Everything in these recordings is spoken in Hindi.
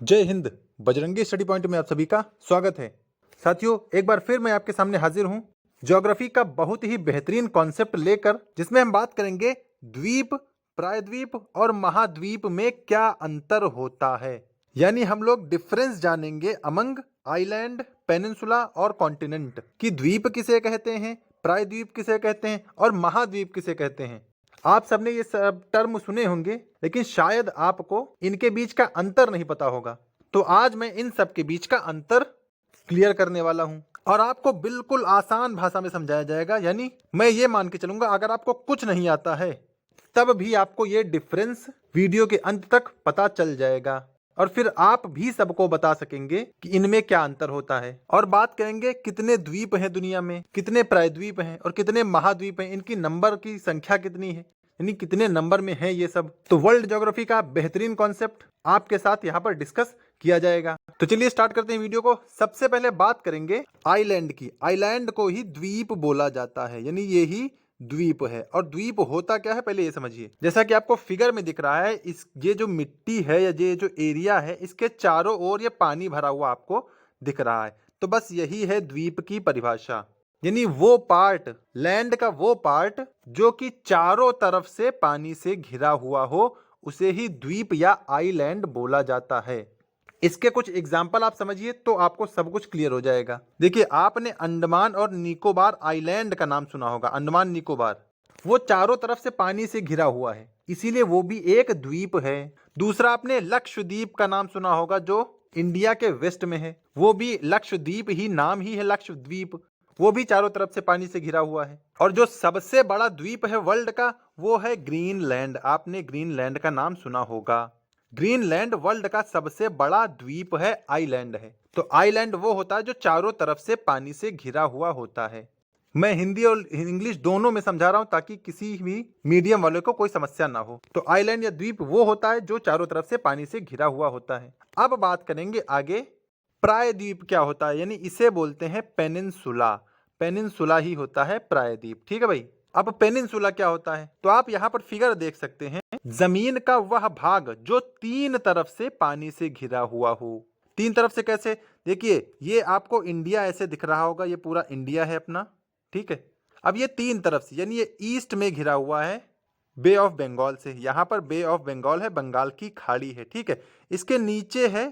जय हिंद। बजरंगी स्टडी पॉइंट में आप सभी का स्वागत है। साथियों, एक बार फिर मैं आपके सामने हाजिर हूं ज्योग्राफी का बहुत ही बेहतरीन कॉन्सेप्ट लेकर, जिसमें हम बात करेंगे द्वीप, प्रायद्वीप और महाद्वीप में क्या अंतर होता है। यानी हम लोग डिफरेंस जानेंगे अमंग आइलैंड, पेनिनसुला और कॉन्टिनेंट कि द्वीप किसे कहते हैं, प्रायद्वीप किसे कहते हैं और महाद्वीप किसे कहते हैं। आप सबने ये सब टर्म सुने होंगे, लेकिन शायद आपको इनके बीच का अंतर नहीं पता होगा। तो आज मैं इन सब के बीच का अंतर क्लियर करने वाला हूं और आपको बिल्कुल आसान भाषा में समझाया जाएगा। यानी मैं ये मान के चलूंगा, अगर आपको कुछ नहीं आता है तब भी आपको ये डिफरेंस वीडियो के अंत तक पता चल जाएगा और फिर आप भी सबको बता सकेंगे कि इनमें क्या अंतर होता है। और बात करेंगे कितने द्वीप हैं दुनिया में, कितने प्रायद्वीप हैं और कितने महाद्वीप हैं, इनकी नंबर की संख्या कितनी है, यानी कितने नंबर में है ये सब। तो वर्ल्ड ज्योग्राफी का बेहतरीन कॉन्सेप्ट आपके साथ यहाँ पर डिस्कस किया जाएगा। तो चलिए स्टार्ट करते हैं वीडियो को। सबसे पहले बात करेंगे आइलैंड की। आइलैंड को ही द्वीप बोला जाता है, यानी ये ही द्वीप है। और द्वीप होता क्या है पहले ये समझिए। जैसा कि आपको फिगर में दिख रहा है, इस ये जो मिट्टी है या ये जो एरिया है, इसके चारों ओर ये पानी भरा हुआ आपको दिख रहा है। तो बस यही है द्वीप की परिभाषा, यानी वो पार्ट, लैंड का वो पार्ट जो कि चारों तरफ से पानी से घिरा हुआ हो, उसे ही द्वीप या आइलैंड बोला जाता है। इसके कुछ एग्जाम्पल आप समझिए तो आपको सब कुछ क्लियर हो जाएगा। देखिए, आपने अंडमान और निकोबार आइलैंड का नाम सुना होगा। अंडमान निकोबार वो चारों तरफ से पानी से घिरा हुआ है, इसीलिए वो भी एक द्वीप है। दूसरा, आपने लक्षद्वीप का नाम सुना होगा, जो इंडिया के वेस्ट में है। वो भी लक्षद्वीप ही नाम ही है, लक्षद्वीप। वो भी चारों तरफ से पानी से घिरा हुआ है। और जो सबसे बड़ा द्वीप है वर्ल्ड का, वो है ग्रीनलैंड। आपने ग्रीनलैंड का नाम सुना होगा। ग्रीनलैंड वर्ल्ड का सबसे बड़ा द्वीप है, आइलैंड है। तो आइलैंड वो होता है जो चारों तरफ से पानी से घिरा हुआ होता है। मैं हिंदी और इंग्लिश दोनों में समझा रहा हूं ताकि किसी भी मीडियम वाले को कोई समस्या ना हो। तो आइलैंड या द्वीप वो होता है जो चारों तरफ से पानी से घिरा हुआ होता है। अब बात करेंगे आगे, प्रायद्वीप क्या होता है, यानी इसे बोलते हैं पेनिनसुला। पेनिनसुला ही होता है प्रायद्वीप। ठीक है भाई। अब पेनिनसुला क्या होता है, तो आप यहाँ पर फिगर देख सकते हैं। जमीन का वह भाग जो तीन तरफ से पानी से घिरा हुआ हो। तीन तरफ से कैसे, देखिए ये आपको इंडिया ऐसे दिख रहा होगा, ये पूरा इंडिया है अपना। ठीक है। अब ये तीन तरफ से, यानी ये ईस्ट में घिरा हुआ है बे ऑफ बंगाल से। यहाँ पर बे ऑफ बंगाल है, बंगाल की खाड़ी है। ठीक है। इसके नीचे है,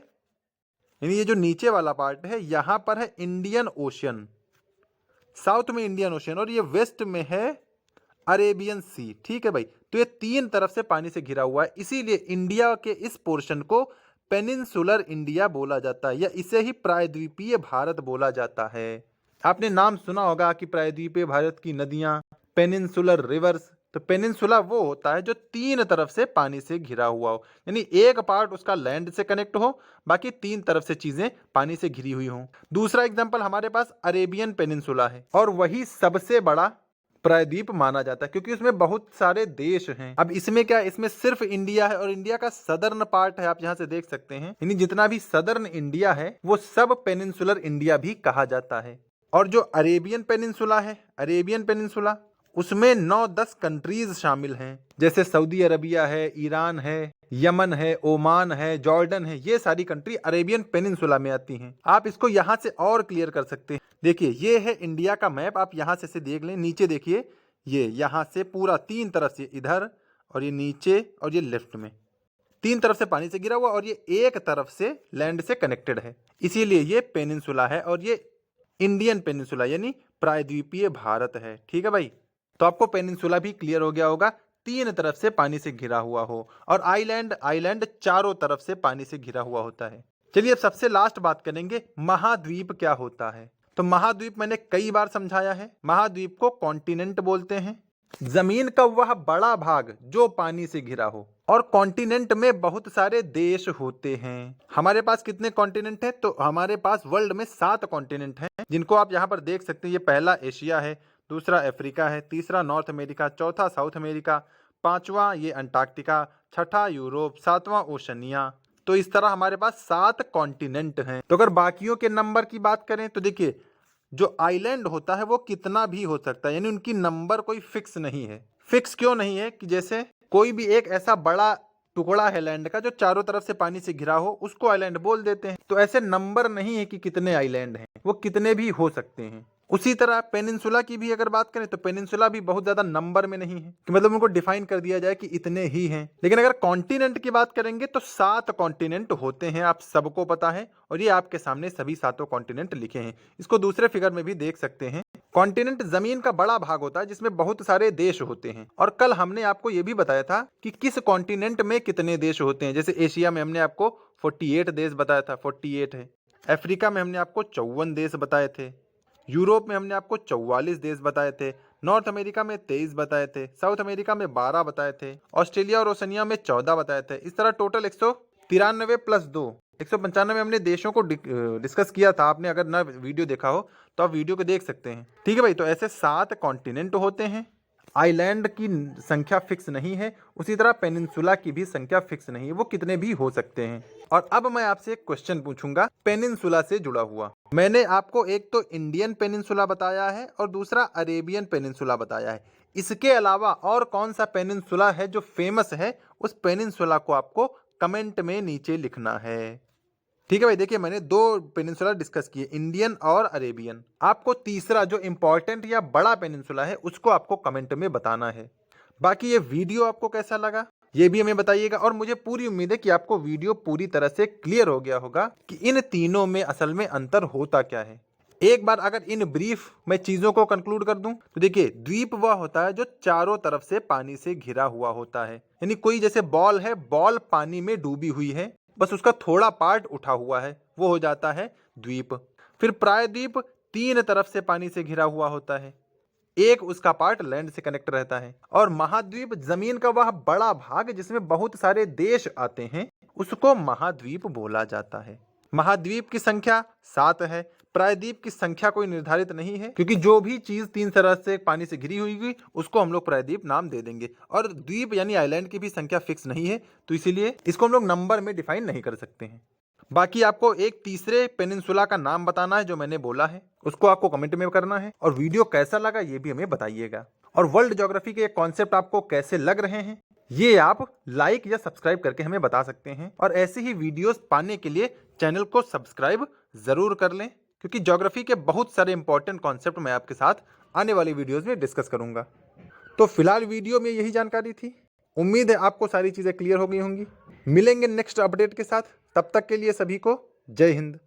यानी ये जो नीचे वाला पार्ट है, यहाँ पर है इंडियन ओशियन, साउथ में इंडियन ओशियन, और ये वेस्ट में है अरेबियन सी। ठीक है भाई। तो ये तीन तरफ से पानी से घिरा हुआ है, इसीलिए इंडिया के इस पोर्शन को पेनिनसुलर इंडिया बोला जाता है, या इसे ही प्रायद्वीपीय भारत बोला जाता है। आपने नाम सुना होगा कि प्रायद्वीपीय भारत की नदियां, पेनिनसुलर रिवर्स। तो पेनिनसुला वो होता है जो तीन तरफ से पानी से घिरा हुआ हो, यानी एक पार्ट उसका लैंड से कनेक्ट हो, बाकी तीन तरफ से चीजें पानी से घिरी हुई हो। दूसरा एग्जांपल हमारे पास अरेबियन पेनिनसुला है, और वही सबसे बड़ा प्रायद्वीप माना जाता है क्योंकि उसमें बहुत सारे देश हैं। अब इसमें क्या, इसमें सिर्फ इंडिया है और इंडिया का सदर्न पार्ट है, आप यहां से देख सकते हैं। यानी जितना भी सदर्न इंडिया है वो सब पेनिनसुलर इंडिया भी कहा जाता है। और जो अरेबियन पेनिनसुला है, अरेबियन पेनिनसुला, उसमें 9-10 कंट्रीज शामिल हैं, जैसे सऊदी अरबिया है, ईरान है, यमन है, ओमान है, जॉर्डन है। ये सारी कंट्री अरेबियन पेनिनसुला में आती हैं। आप इसको यहां से और क्लियर कर सकते हैं। देखिए, ये है इंडिया का मैप, आप यहां से देख लें। नीचे देखिए, ये यहां से पूरा तीन तरफ से, इधर और ये नीचे और ये लेफ्ट में, तीन तरफ से पानी से घिरा हुआ, और ये एक तरफ से लैंड से कनेक्टेड है, इसीलिए ये पेनिनसुला है। और ये इंडियन पेनिनसुला यानी प्रायद्वीपीय भारत है। ठीक है भाई। तो आपको पेनिनसुला भी क्लियर हो गया होगा, तीन तरफ से पानी से घिरा हुआ हो। और आइलैंड, आइलैंड चारों तरफ से पानी से घिरा हुआ होता है। चलिए अब सबसे लास्ट बात करेंगे, महाद्वीप क्या होता है। तो महाद्वीप मैंने कई बार समझाया है। महाद्वीप को कॉन्टिनेंट बोलते हैं, जमीन का वह बड़ा भाग जो पानी से घिरा हो। और कॉन्टिनेंट में बहुत सारे देश होते हैं। हमारे पास कितने कॉन्टिनेंट हैं, तो हमारे पास वर्ल्ड में 7 कॉन्टिनेंट हैं, जिनको आप यहाँ पर देख सकते हैं। ये पहला एशिया है, दूसरा अफ्रीका है, तीसरा नॉर्थ अमेरिका, चौथा साउथ अमेरिका, पांचवा ये अंटार्कटिका, छठा यूरोप, सातवां ओशनिया। तो इस तरह हमारे पास 7 कॉन्टिनेंट हैं। तो अगर बाकियों के नंबर की बात करें तो देखिए, जो आइलैंड होता है वो कितना भी हो सकता है, यानी उनकी नंबर कोई फिक्स नहीं है। फिक्स क्यों नहीं है कि जैसे कोई भी एक ऐसा बड़ा टुकड़ा है लैंड का जो चारों तरफ से पानी से घिरा हो, उसको आइलैंड बोल देते हैं। तो ऐसे नंबर नहीं है कि कितने आइलैंड हैं, वो कितने भी हो सकते हैं। उसी तरह पेनिनसुला की भी अगर बात करें तो पेनिनसुला भी बहुत ज्यादा नंबर में नहीं है कि मतलब उनको डिफाइन कर दिया जाए कि इतने ही हैं। लेकिन अगर कॉन्टिनेंट की बात करेंगे तो 7 कॉन्टिनेंट होते हैं, आप सबको पता है, और ये आपके सामने सभी 7 कॉन्टिनेंट लिखे हैं। इसको दूसरे फिगर में भी देख सकते हैं। कॉन्टिनेंट जमीन का बड़ा भाग होता है जिसमें बहुत सारे देश होते हैं। और कल हमने आपको यह भी बताया था कि किस कॉन्टिनेंट में कितने देश होते हैं। जैसे एशिया में हमने आपको 48 देश बताया था, 48 है। अफ्रीका में हमने आपको 54 देश बताए थे। यूरोप में हमने आपको 44 देश बताए थे। नॉर्थ अमेरिका में 23 बताए थे। साउथ अमेरिका में 12 बताए थे। ऑस्ट्रेलिया और ओशनिया में 14 बताए थे। इस तरह टोटल 193 प्लस 2 195 हमने देशों को डिस्कस किया था। आपने अगर ना वीडियो देखा हो तो आप वीडियो को देख सकते हैं। ठीक है भाई, तो ऐसे 7 कॉन्टिनेंट होते हैं। आइलैंड की संख्या फिक्स नहीं है, उसी तरह पेनिनसुला की भी संख्या फिक्स नहीं है, वो कितने भी हो सकते हैं। और अब मैं आपसे एक क्वेश्चन पूछूंगा पेनिनसुला से जुड़ा हुआ। मैंने आपको एक तो इंडियन पेनिनसुला बताया है और दूसरा अरेबियन पेनिनसुला बताया है। इसके अलावा और कौन सा पेनिनसुला है जो फेमस है, उस पेनिनसुला को आपको कमेंट में नीचे लिखना है। ठीक है भाई, देखिए मैंने 2 पेनिनसुला डिस्कस किए, इंडियन और अरेबियन। आपको तीसरा जो इंपॉर्टेंट या बड़ा पेनिनसुला है उसको आपको कमेंट में बताना है। बाकी ये वीडियो आपको कैसा लगा ये भी हमें बताइएगा, और मुझे पूरी उम्मीद है कि आपको वीडियो पूरी तरह से क्लियर हो गया होगा कि इन तीनों में असल में अंतर होता क्या है। एक बार अगर इन ब्रीफ में चीजों को कंक्लूड कर दूं तो देखिए, द्वीप वह होता है जो चारों तरफ से पानी से घिरा हुआ होता है। यानी कोई जैसे बॉल है, बॉल पानी में डूबी हुई है, बस उसका थोड़ा पार्ट उठा हुआ है, वो हो जाता है द्वीप। फिर प्रायद्वीप 3 तरफ से पानी से घिरा हुआ होता है, एक उसका पार्ट लैंड से कनेक्ट रहता है। और महाद्वीप जमीन का वह बड़ा भाग जिसमें बहुत सारे देश आते हैं, उसको महाद्वीप बोला जाता है। महाद्वीप की संख्या 7 है। प्रायद्वीप की संख्या कोई निर्धारित नहीं है, क्योंकि जो भी चीज 3 तरह से पानी से घिरी हुई उसको हम लोग प्रायद्वीप नाम दे देंगे। और द्वीप यानी आइलैंड की भी संख्या फिक्स नहीं है, तो इसीलिए इसको हम लोग नंबर में डिफाइन नहीं कर सकते हैं। बाकी आपको एक तीसरे पेनिनसुला का नाम बताना है जो मैंने बोला है, उसको आपको कमेंट में करना है। और वीडियो कैसा लगा ये भी हमें बताइएगा। और वर्ल्ड ज्योग्राफी के कॉन्सेप्ट आपको कैसे लग रहे हैं ये आप लाइक या सब्सक्राइब करके हमें बता सकते हैं। और ऐसे ही वीडियोस पाने के लिए चैनल को सब्सक्राइब जरूर कर लें, क्योंकि ज्योग्राफी के बहुत सारे इंपॉर्टेंट कॉन्सेप्ट मैं आपके साथ आने वाली वीडियोस में डिस्कस करूंगा। तो फिलहाल वीडियो में यही जानकारी थी। उम्मीद है आपको सारी चीज़ें क्लियर हो गई होंगी। मिलेंगे नेक्स्ट अपडेट के साथ, तब तक के लिए सभी को जय हिंद।